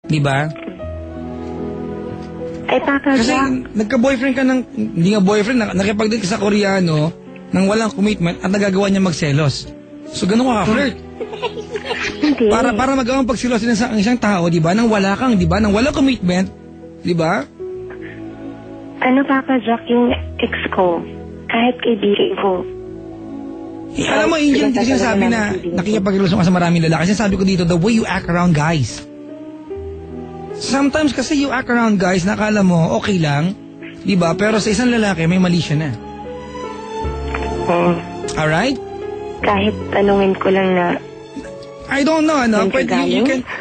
Di ba? Ay, Papa Kasi Jack. nagka-boyfriend ka ng, hindi nga boyfriend, nakipag-date ka sa Koreano nang walang commitment at nagagawa niya magselos. So ganun ka ka-flirt. Hindi. Para magawang pagsilosin ng isang tao, di ba? Nang wala kang, di ba? Nang walang commitment, di ba? Ano, Papa Jack, yung ex ko, kahit kaibigan ko. Alam mo, Angel, hindi ko sinasabi na nakikipagrelasyon ka sa maraming lalaki. Sinasabi ko dito, the way you act around guys. Sometimes kasi you act around guys, nakala mo, okay lang, di ba? Pero sa isang lalaki, may mali siya na. Alright? Kahit tanungin ko lang na, I don't know, ano? But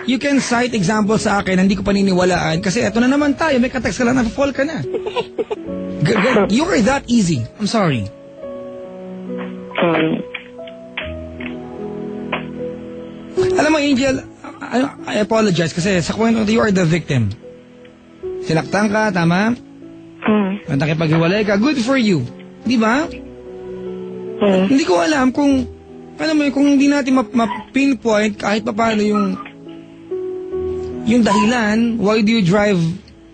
you can cite example sa akin, hindi ko paniniwalaan. Kasi eto na naman tayo, may katext ka lang, na-fall ka na. You are that easy. I'm sorry. Alam mo, Angel, I apologize kasi sa kwento you are the victim. Sinaktan ka, tama? Nakipaghiwalay ka, good for you. Di ba? Hindi ko alam kung, alam mo, kung hindi natin ma-pinpoint kahit pa paano yung dahilan, why do you drive,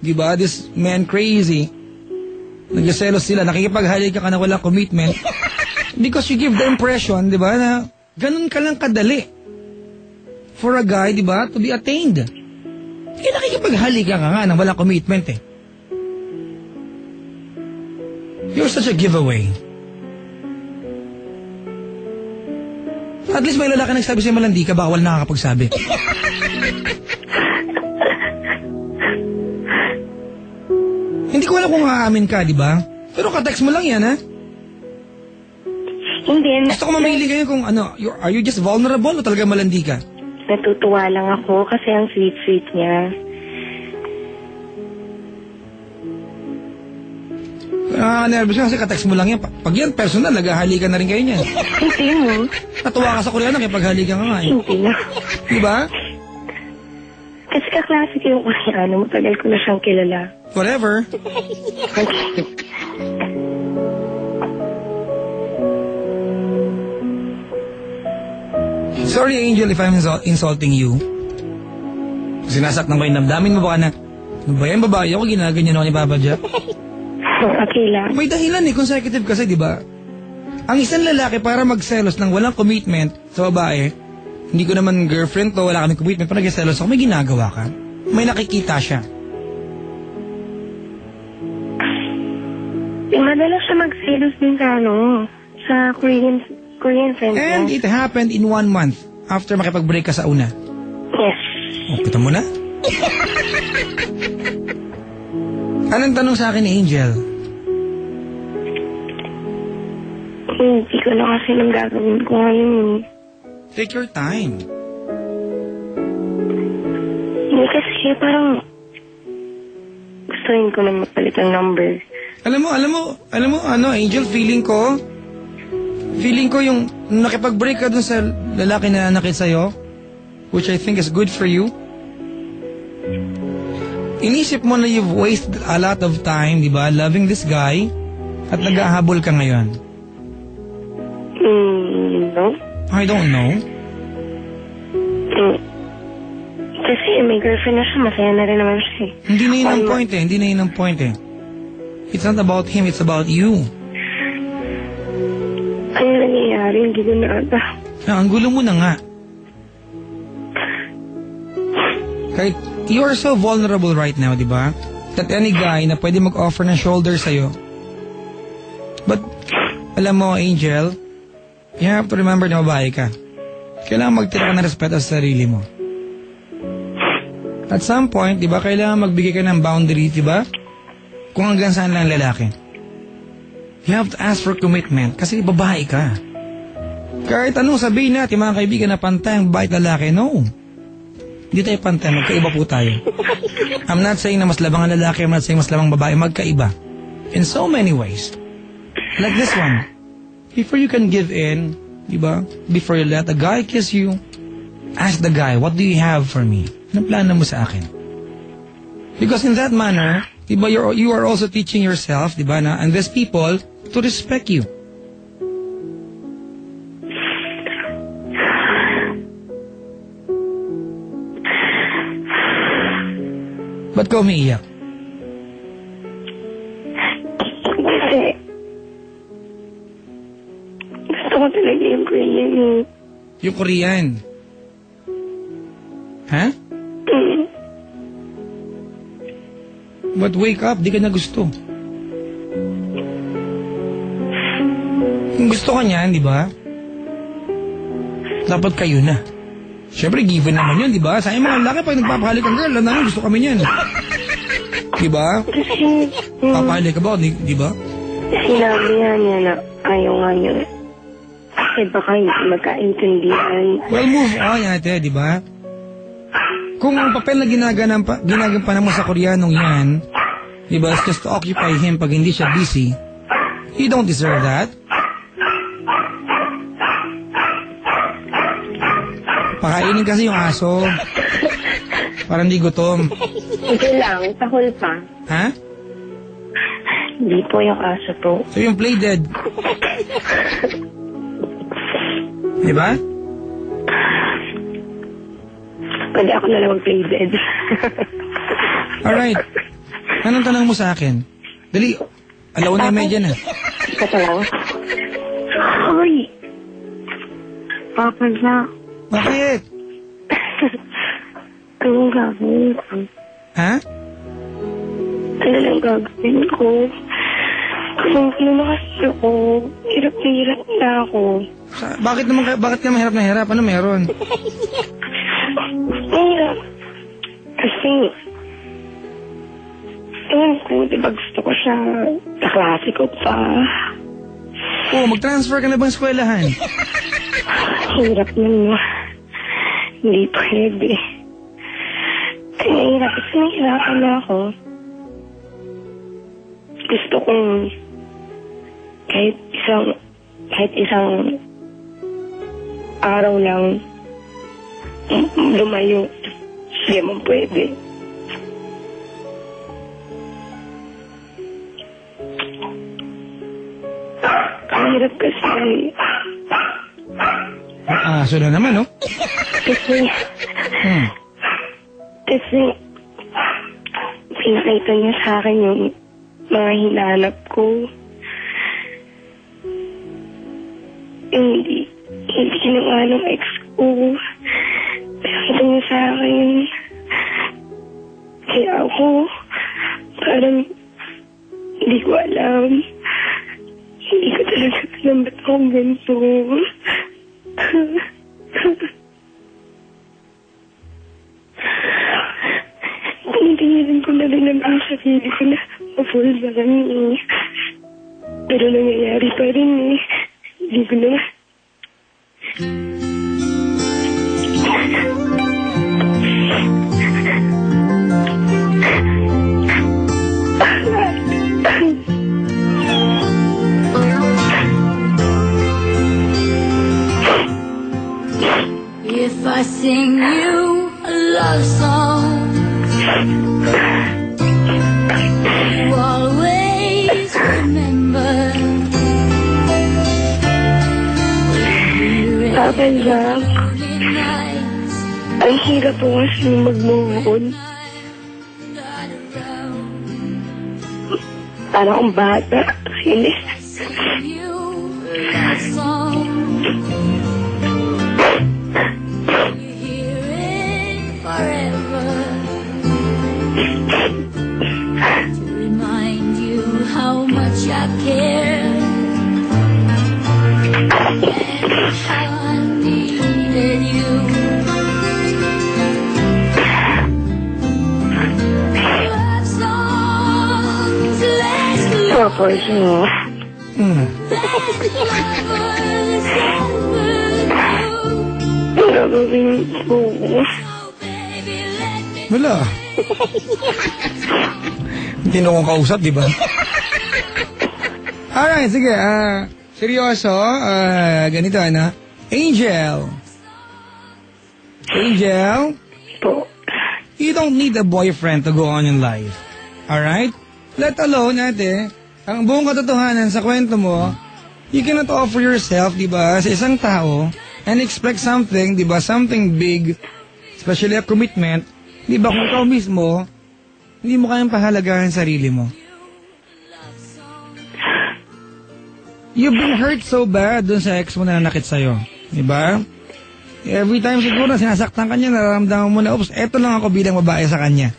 di ba, this man crazy? Nagselos sila, nakikipaghalik ka na walang commitment. Because you give the impression, di ba, na ganun ka lang kadali. For a guy, di ba, to be attained. Eh, nakikipaghalik ka nga nang walang commitment eh. You're such a giveaway. At least may lalaki nagsabi sa'yo malandi ka, bawal nakakapagsabi. Hindi ko alam kung aamin ka, di ba? Pero ka-text mo lang yan, ha? hindi. Gusto ko mamili kayo kung ano, are you just vulnerable o talaga malandi ka? Natutuwa lang ako kasi ang sweet-sweet niya. Nervous ka kasi ka-text mo lang yan. Pag yan, personal, naghahalikan na rin kayo niyan. Hindi mo. Natuwa ka sa Koreano kaya paghalikan ka nga eh. Hindi na. Diba? Kasi kaklase ko yung Koreano. Matagal ko na siyang kilala. Whatever. Sorry, Angel, if I'm insulting you. Sinasaktan ba yung damdamin mo baka na, ano ba yan, babae ako, ginaganyan ako ni Papa Jack? Okay lang. May dahilan eh, consecutive kasi, di ba? Ang isang lalaki para magselos ng walang commitment sa babae, hindi ko naman girlfriend to, wala kami commitment, pero nagselos ako, may ginagawa ka. May nakikita siya. Madalas siya magselos din sa sa Korean friends niya. And it happened in 1 month after makipag-break ka sa una. Yes. O, kita mo na? Anong tanong sa akin, Angel? Hindi ko na kasi nang gagawin ko ngayon. Take your time. Hindi kasi parang gustuin ko na magpalit ang number. Alam mo, Angel, feeling ko yung nakipag-break ka dun sa lalaki na nakit sa'yo, which I think is good for you. Inisip mo na you've wasted a lot of time, di ba, loving this guy, at nag-ahabol ka ngayon. No. I don't know. Kasi may girlfriend na siya, masaya na rin naman siya eh. Hindi na yun ang point eh. It's not about him, it's about you. Ano nangyayari? Hindi ko na ata. Ang gulo mo na nga. Kahit you are so vulnerable right now, di ba? That any guy na pwede mag-offer ng shoulder sa'yo. But, alam mo, Angel, you have to remember na babae ka. Kailangan magtira ka ng respeto sa sarili mo. At some point, di ba, kailangan magbigay ka ng boundaries, di ba? Kung hanggang saan lang lalaki. You have to ask for commitment kasi babae ka. Kahit anong sabihin natin, mga kaibigan, na pantay ang babae at lalaki, no. Hindi tayo pantay, magkaiba po tayo. I'm not saying na mas labang ang lalaki, I'm not saying mas labang babae, magkaiba. In so many ways. Like this one. Before you can give in, diba? Before you let a guy kiss you, ask the guy, what do you have for me? Anong plano mo sa akin? Because in that manner, diba, you are also teaching yourself, diba, na, and these people to respect you. Ba't ka umiiyak? Kasi, gusto ko talaga yung Korean eh. Yung Korean. Ha? But wake up, di ka na gusto. Kung gusto ka niyan, di ba? Dapat kayo na. Siyempre, given naman yun, di ba? Sa mga lalaki, pag nagpapahalik ang girl, naman gusto kami niyan. Di ba? Kasi, Papahalik ka ba? Di ba? sinabi niya na ayaw nga niya. Kasi baka hindi magkaintindihan. Well, move on, ate, di ba? Kung ang papel na ginagampanan mo sa Koreanong yan, di ba, is just to occupy him pag hindi siya busy, you don't deserve that. Pakainin kasi yung aso. Parang di gutom. Hindi lang, tahol pa. Ha? Hindi po yung aso po. So yung play dead. Di ba? Pwede ako na lang mag-play dead. Alright. Anong tanong mo sa akin? Dali, 1:30 na. Kata lang. Hoy! Papa na. Bakit? Anong gagawin ko? Ha? Ano lang gagawin ko? Kasi na kasi ako. Hirap na hirap na ako. Bakit ka mahirap na hirap? Ano meron? Hirap. Kasi, ewan ko, diba gusto ko siya kaklase ko pa. Oh, mag-transfer ka na bang eskwelahan? Hirap nun. Hindi pwede. Hirap. Kasi nahirapan na ako. Gusto kong kahit isang araw lang lumayo. Hindi mo pwede. Ang hirap kasi. Aso na naman, no? Kasi pinakita niya sa akin yung mga hinanap ko. Hindi ginawa ng ex ko. Pinakita niya sa akin. Kaya ako, parang hindi ko alam. Hindi ko talaga alam ba't akong ganito. Tinitingin ko na rin naman ang sarili ko na ma-fall na kami. Pero nangyayari pa rin eh. Hindi ko na. If I sing you a love song, you always remember. Papa Jack, ang hirap po kasi mag-move on. Para akong bata. Hindi. To remind you how much I care and how I needed you. Love songs last Papa Jack. Ang gagawin ko. Wala. Hindi na akong kausap, di ba? Alright, sige. Seryoso. Ganito, ano? Angel. Angel? Po. You don't need a boyfriend to go on in life. Alright? Let alone, ate, ang buong katotohanan sa kwento mo, you cannot offer yourself, di ba, sa isang tao and expect something, di ba, something big, especially a commitment, di ba, kung ikaw mismo, Hindi mo kayang pahalagahan sarili mo. You've been hurt so bad dun sa ex mo na nanakit sa'yo. Diba? Every time siguro sinasaktan ka niya, nararamdaman mo na, oops, eto lang ako bilang babae sa kanya.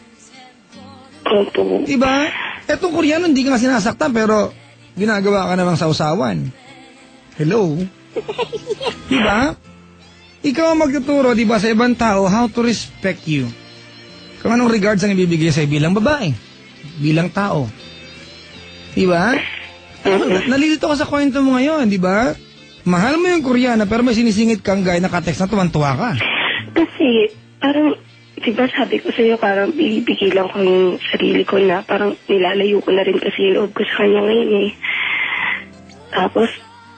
Opo. Diba? Etong Koreano, hindi ka nga sinasaktan, pero ginagawa ka namang sausawan. Hello? Diba? Ikaw ang magtuturo, diba, sa ibang tao, how to respect you. Kung anong regards ang ibibigay sa'yo bilang babae, bilang tao. Diba? Nalilito ka sa kwento mo ngayon, diba? Mahal mo yung Koreana, pero may sinisingit kang guy na ka-text na tuwan-tuwa ka. Kasi, parang, diba sabi ko sa'yo, parang binibigay lang ko yung sarili ko na parang nilalayo ko na rin kasi yung loob ko sa kanya ngayon eh. Tapos,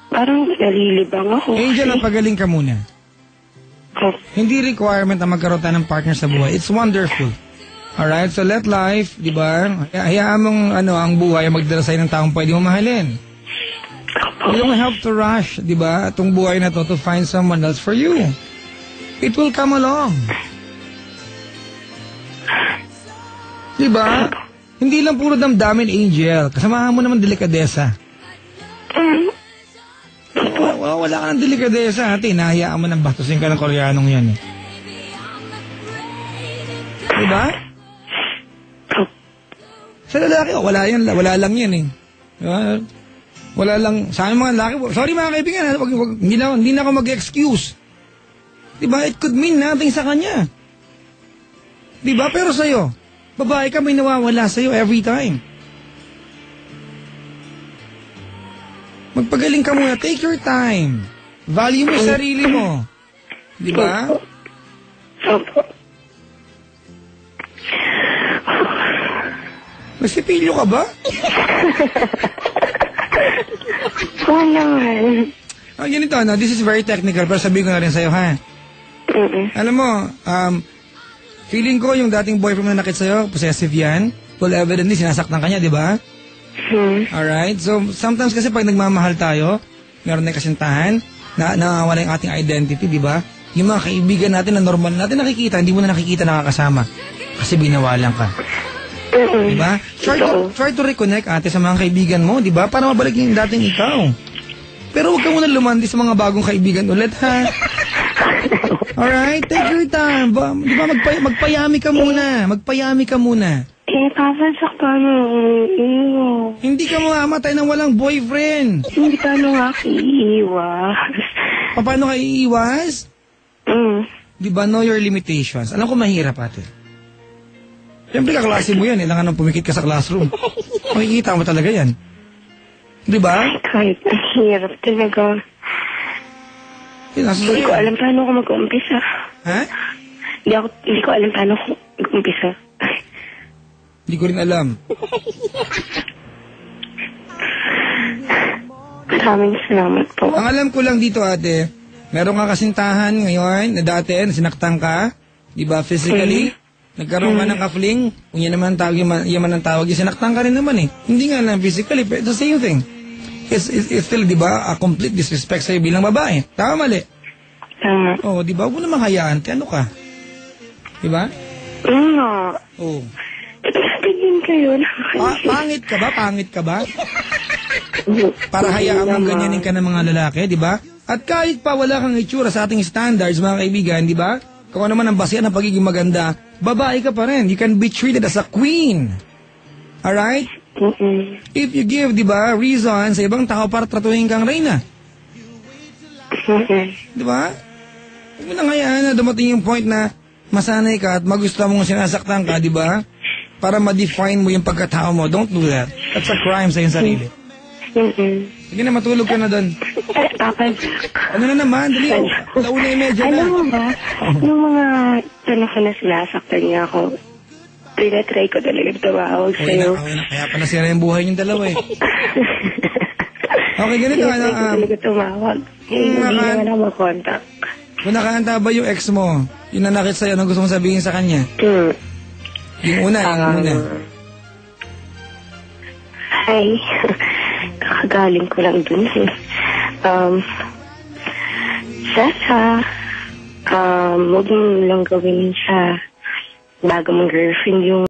parang nalilibang ako. Angel, ang pagaling ka muna. Oh, Hindi requirement na magkaroon tayo ng partner sa buhay. It's wonderful. Alright? So let life, di ba? Hayaan mong ang buhay magdala sa'yo ng taong pwede mo mahalin. You don't have to rush, di ba? Itong buhay na to find someone else for you. It will come along. Di ba? Hindi lang puro damdamin, Angel. Kasamahan mo naman delikadesa. Wala ka ng delikadesa, ate. Nahayaan mo nang bastusin ka ng Koreanong yan. Eh. Diba? Sa lalaki, wala lang yan eh. Diba? Wala lang, sa amin mga lalaki, sorry mga kaibigan, hindi na ako mag-excuse. Diba? It could mean nothing sa kanya. Diba? Pero sa'yo, babae ka, may nawawala sa'yo every time. Magpagaling ka muna. Take your time. Value mo sarili mo. Di ba? Masipilyo ka ba? wala. Ganito, this is very technical, pero sabihin ko na rin sa'yo, ha? Alam mo, feeling ko yung dating boyfriend na nakit sa'yo, possessive yan. Full evidently, sinasaktan ka niya, di ba? Alright, so sometimes kasi pag nagmamahal tayo, meron na kasintahan, nawawala yung ating identity, di ba? Yung mga kaibigan natin na normal natin nakikita, hindi mo na nakikita nakakasama. Kasi binawalan ka. Di ba? Try to reconnect, ate, sa mga kaibigan mo, di ba? Para mabalik yung dating ikaw. Pero huwag ka muna lumandi sa mga bagong kaibigan ulit, ha? Alright, take your time. Di ba, magpayami ka muna. Magpayami ka muna. Papansak pa mo. Hindi ka mamamatay ng walang boyfriend. Hindi ka nga iiwas. Paano ka iiwas? Di ba, know your limitations. Alam ko mahirap, ate. Siyempre, kaklase mo yan. Ilangan nang pumikit ka sa classroom. Makikita mo talaga yan. Di ba? Kahit mahirap talaga. Hindi ko alam paano ako mag-umpisa. Ha? Hindi ko alam paano ako mag-umpisa. Hindi ko rin alam. Maraming salamat po. Ang alam ko lang dito, ate, meron ka kasintahan ngayon na dati, sinaktan ka, di ba, physically? Nagkaroon ka ng kafling, kung yan naman tawag, yaman ang tawag, sinaktan ka rin naman eh. Hindi nga lang physically, but it's the same thing. It's still, di ba, a complete disrespect sa'yo bilang babae. Tama, mali? Tama. Oo, di ba, huwag mo naman hayaan, ano ka? Di ba? Oo. Tingin kayo na. Pangit ka ba? Pangit ka ba? Para hayaan mong ganyanin ka ng mga lalaki, di ba? At kahit pa wala kang itsura sa ating standards, mga kaibigan, di ba? Kung ano man ang basihan ng pagiging maganda, babae ka pa rin. You can be treated as a queen. Alright? If you give, di ba, reason sa ibang tao para tratuhin kang reyna. Di ba? Huwag mo nang hayaan na dumating yung point na masanay ka at magusto mong sinasaktan ka, di ba? Para ma-define mo yung pagkatao mo. Don't do that. That's a crime sa iyong sarili. Sige na, matulog ka na doon. Ano na naman? Dali, launa yung medyo na. Alam mo ba, nung mga tanong na sinasaktan niya ako, tinatry ko talaga tumawag sa'yo. Okay na. Kaya pala sira yung buhay niyong dalawa eh. Okay, ganito. Tinatry ko talaga tumawag. Hindi naman ako makontak. Kung nakahanda ba yung ex mo, yung nanakit sa'yo, anong gusto mong sabihin sa kanya? Yung una. Ay, kakagaling ko lang dun eh. Sana, huwag mo lang gawin sa bago mong girlfriend yung